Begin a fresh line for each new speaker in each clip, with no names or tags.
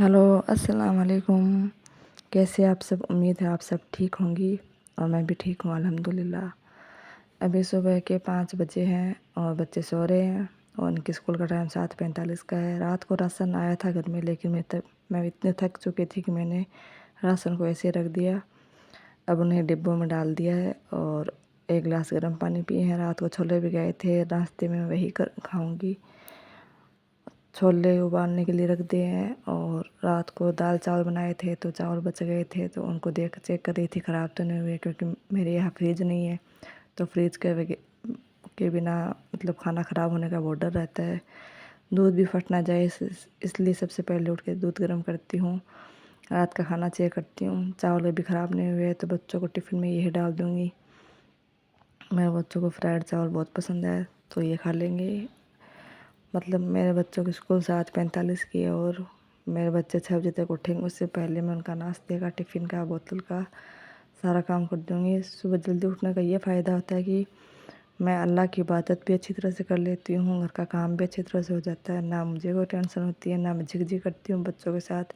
Hello, अस्सलाम वालेकुम। कैसे आप सब? उम्मीद है आप सब ठीक होंगी और मैं भी ठीक हूँ अल्हम्दुलिल्लाह। अभी सुबह के 5 बजे हैं और बच्चे सो रहे हैं और उनके स्कूल का टाइम 7:45 का है। रात को राशन आया था घर में, लेकिन मैं इतनी थक चुकी थी कि मैंने राशन को ऐसे रख दिया। अब उन्हें डिब्बों में डाल दिया है और 1 गिलास गर्म पानी पिए हैं। रात को छोले भी गए थे, नाश्ते में वही खाऊंगी। छोले उबालने के लिए रख दिए हैं और रात को दाल चावल बनाए थे तो चावल बच गए थे, तो उनको चेक कर रही थी ख़राब तो नहीं हुए, क्योंकि मेरे यहाँ फ्रिज नहीं है। तो फ्रिज के बिना मतलब खाना ख़राब होने का बहुत डर रहता है। दूध भी फट ना जाए, इसलिए सबसे पहले उठ के दूध गर्म करती हूँ। रात का खाना चेक करती हूँ, चावल भी ख़राब नहीं हुए तो बच्चों को टिफ़िन में यही डाल दूँगी। मेरे बच्चों को फ्राइड चावल बहुत पसंद है तो ये खा लेंगे। मतलब मेरे बच्चों की स्कूल 7:45 की है और मेरे बच्चे 6 बजे तक उठेंगे। उससे पहले मैं उनका नाश्ते का, टिफ़िन का, बोतल का सारा काम कर दूँगी। सुबह जल्दी उठने का ये फ़ायदा होता है कि मैं अल्लाह की इबादत भी अच्छी तरह से कर लेती हूँ, घर का काम भी अच्छी तरह से हो जाता है। ना मुझे कोई टेंशन होती है, ना मैं झिक-झिक करती हूँ बच्चों के साथ।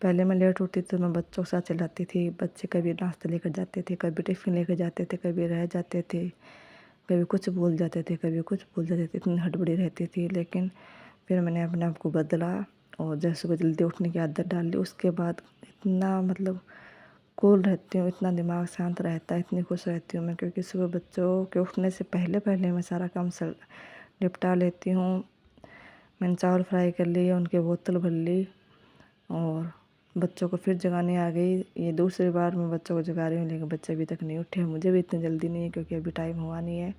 पहले मैं लेट उठती तो मैं बच्चों के साथ चिल्लाती थी। बच्चे कभी नाश्ता लेकर जाते थे, कभी टिफ़िन लेकर जाते थे, कभी रह जाते थे, कभी कुछ भूल जाते थे, कभी कुछ भूल जाते थे। इतनी हड़बड़ी रहती थी, लेकिन फिर मैंने अपने आप को बदला और जैसे सुबह जल्दी उठने की आदत डाल ली। उसके बाद इतना मतलब कूल रहती हूँ, इतना दिमाग शांत रहता है, इतनी खुश रहती हूँ मैं, क्योंकि सुबह बच्चों के उठने से पहले पहले मैं सारा काम निपटा लेती हूँ। मैंने चावल फ्राई कर लिए, उनकी बोतल भर ली और बच्चों को फिर जगाने आ गई। ये दूसरी बार मैं बच्चों को जगा रही हूँ, लेकिन बच्चे अभी तक नहीं उठे। मुझे भी इतनी जल्दी नहीं है क्योंकि अभी टाइम हुआ नहीं है।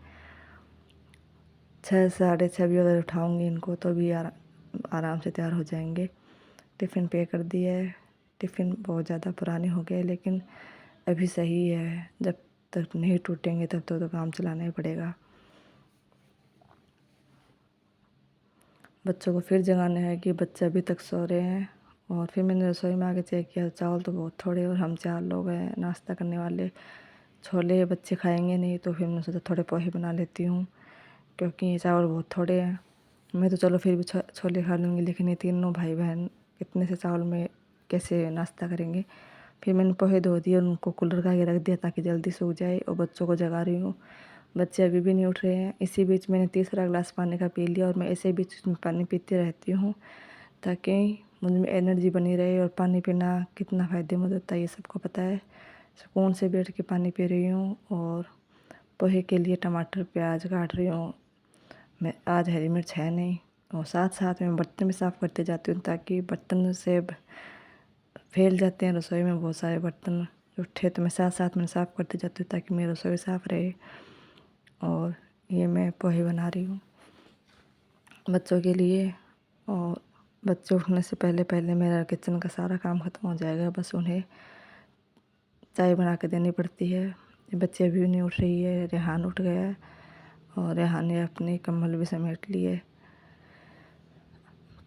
6 साढ़े 6 भी अगर उठाऊँगी इनको तो भी आराम से तैयार हो जाएंगे। टिफ़िन पे कर दिया है। टिफ़िन बहुत ज़्यादा पुराने हो गए, लेकिन अभी सही है। जब तक नहीं टूटेंगे तब तक तो काम चलाना ही पड़ेगा। बच्चों को फिर जगाना है कि बच्चे अभी तक सो रहे हैं। और फिर मैंने रसोई में आके चेक किया, चावल तो बहुत थोड़े और हम 4 लोग हैं नाश्ता करने वाले। छोले बच्चे खाएंगे नहीं, तो फिर मैंने सोचा थोड़े पोहे बना लेती हूँ, क्योंकि ये चावल बहुत थोड़े हैं। मैं तो चलो फिर भी छोले खा लूँगी, लेकिन ये तीनों भाई बहन इतने से चावल में कैसे नाश्ता करेंगे। फिर मैंने पोहे धो दिए और उनको कूलर का आगे रख दिया ताकि जल्दी सूख जाए, और बच्चों को जगा रही हूँ। बच्चे अभी भी नहीं उठ रहे हैं। इसी बीच मैंने तीसरा गिलास पानी का पी लिया और मैं ऐसे बीच में पानी पीती रहती हूँ ताकि मुझ में एनर्जी बनी रहे। और पानी पीना कितना फ़ायदेमंद होता है ये सबको पता है। सुकून से बैठ के पानी पी रही हूँ और पोहे के लिए टमाटर प्याज काट रही हूँ। मैं आज हरी मिर्च है नहीं, और साथ साथ में बर्तन भी साफ़ करते जाती हूँ ताकि बर्तन से फैल जाते हैं रसोई में बहुत सारे बर्तन उठे, तो मैं साथ साथ में साफ़ करती जाती हूँ ताकि मेरी रसोई साफ़ रहे। और ये मैं पोहे बना रही हूँ बच्चों के लिए। और बच्चे उठने से पहले पहले मेरा किचन का सारा काम ख़त्म हो जाएगा। बस उन्हें चाय बना के देनी पड़ती है। बच्चे अभी भी नहीं उठ रही है। रेहान उठ गया है और रेहान ने अपनी कम्बल भी समेट ली है।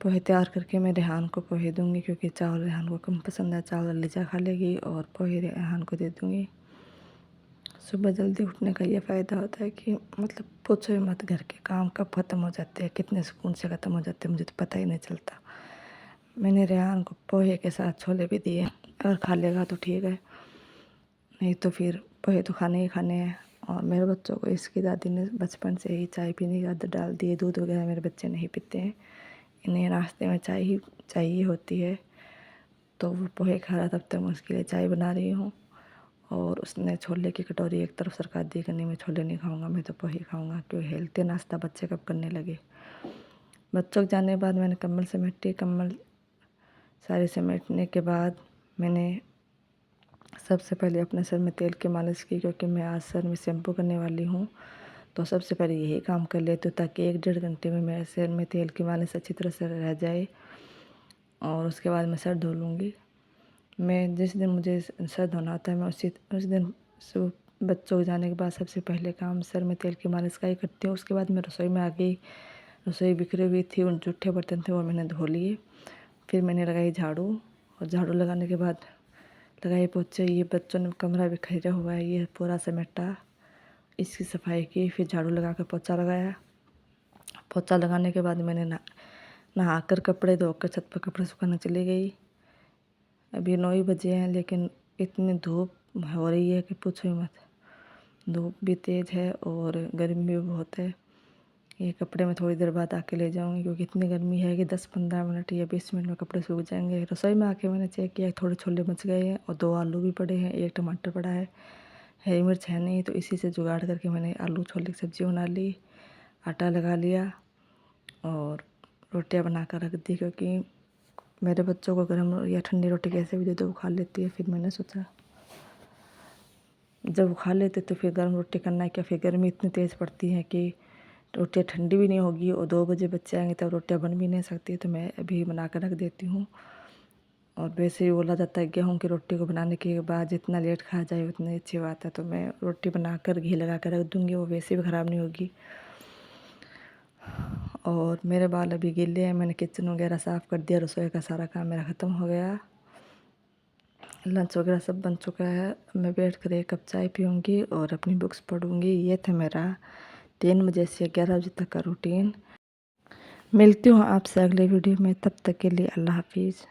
पोहे तैयार करके मैं रेहान को पोहे दूँगी, क्योंकि चावल रेहान को कम पसंद है। चावल लिजा खा लेगी और पोहे रेहान को दे दूँगी। सुबह जल्दी उठने का ये फ़ायदा होता है कि मतलब पूछो ही मत, घर के काम कब ख़त्म हो जाते हैं, कितने सुकून से ख़त्म हो जाते हैं, मुझे तो पता ही नहीं चलता। मैंने रेहान को पोहे के साथ छोले भी दिए, अगर खा लेगा तो ठीक है, नहीं तो फिर पोहे तो खाने ही खाने हैं। और मेरे बच्चों को इसकी दादी ने बचपन से ही चाय पीने की आदत डाल दी है। दूध वगैरह मेरे बच्चे नहीं पीते हैं, इन्हें नाश्ते में चाय ही चाहिए होती है। तो वो पोहे खा रहा, तब तक मैं उसके लिए चाय बना रही हूँ। और उसने छोले की कटोरी एक तरफ सरका दी कि नहीं मैं छोले नहीं खाऊंगा, मैं तो पोहे खाऊंगा, क्योंकि हेल्थी नाश्ता बच्चे कब करने लगे। बच्चों के जाने के बाद मैंने कम्बल समेटी। कम्बल सारे समेटने के बाद मैंने सबसे पहले अपने सर में तेल की मालिश की, क्योंकि मैं आज सर में शैम्पू करने वाली हूँ। तो सबसे पहले यही काम कर लेती हूँ ताकि 1-1.5 घंटे में मेरे सिर में तेल की मालिश अच्छी तरह से रह जाए। और उसके बाद मैं सर धो लूँगी। मैं जिस दिन मुझे सर धोना होता है, मैं उस दिन सुबह बच्चों के जाने के बाद सबसे पहले काम सर में तेल की मालिश का ही करती हूँ। उसके बाद मैं रसोई में आ गई। रसोई बिखरी हुई थी, उन जूठे बर्तन थे वो मैंने धो लिए। फिर मैंने लगाई झाड़ू, और झाड़ू लगाने के बाद लगाई पोछे। ये बच्चों ने कमरा बिखरा हुआ है, ये पूरा समेटा, इसकी सफाई की। फिर झाड़ू लगा कर पोछा लगाया। पोछा लगाने के बाद मैंने नहा कर कपड़े धोकर छत पर कपड़े सुखाने चली गई। अभी 9 ही बजे हैं, लेकिन इतनी धूप हो रही है कि पूछो ही मत। धूप भी तेज़ है और गर्मी भी बहुत है। ये कपड़े मैं थोड़ी देर बाद आके ले जाऊँगी, क्योंकि इतनी गर्मी है कि 10-15 मिनट या 20 मिनट में कपड़े सूख जाएंगे। रसोई में आके मैंने चेक किया, थोड़े छोले बच गए हैं और 2 आलू भी पड़े हैं, 1 टमाटर पड़ा है, हरी मिर्च है नहीं, तो इसी से जुगाड़ करके मैंने आलू छोले की सब्ज़ी बना ली, आटा लगा लिया और रोटियां बना कर रख दी, क्योंकि मेरे बच्चों को गर्म या ठंडी रोटी कैसे भी दे दो वो खा लेती है। फिर मैंने सोचा जब वो खा लेते तो फिर गर्म रोटी करना है क्या, फिर गर्मी इतनी तेज़ पड़ती है कि रोटियाँ ठंडी भी नहीं होगी और 2 बजे बच्चे आएंगे तब रोटियाँ बन भी नहीं सकती, तो मैं अभी बना कर रख देती हूँ। और वैसे ही बोला जाता है गेहूँ की रोटी को बनाने के बाद जितना लेट खा जाए उतनी अच्छी बात है, तो मैं रोटी बनाकर घी लगा कर रख दूँगी, वो वैसे भी ख़राब नहीं होगी। और मेरे बाल अभी गीले हैं, मैंने किचन वगैरह साफ़ कर दिया, रसोई का सारा काम मेरा ख़त्म हो गया, लंच वगैरह सब बन चुका है। मैं बैठ कर 1 कप चाय पीऊँगी और अपनी बुक्स पढ़ूँगी। ये था मेरा 3 बजे से 11 बजे तक का रूटीन। मिलती हूँ आपसे अगले वीडियो में, तब तक के लिए अल्लाह हाफिज़।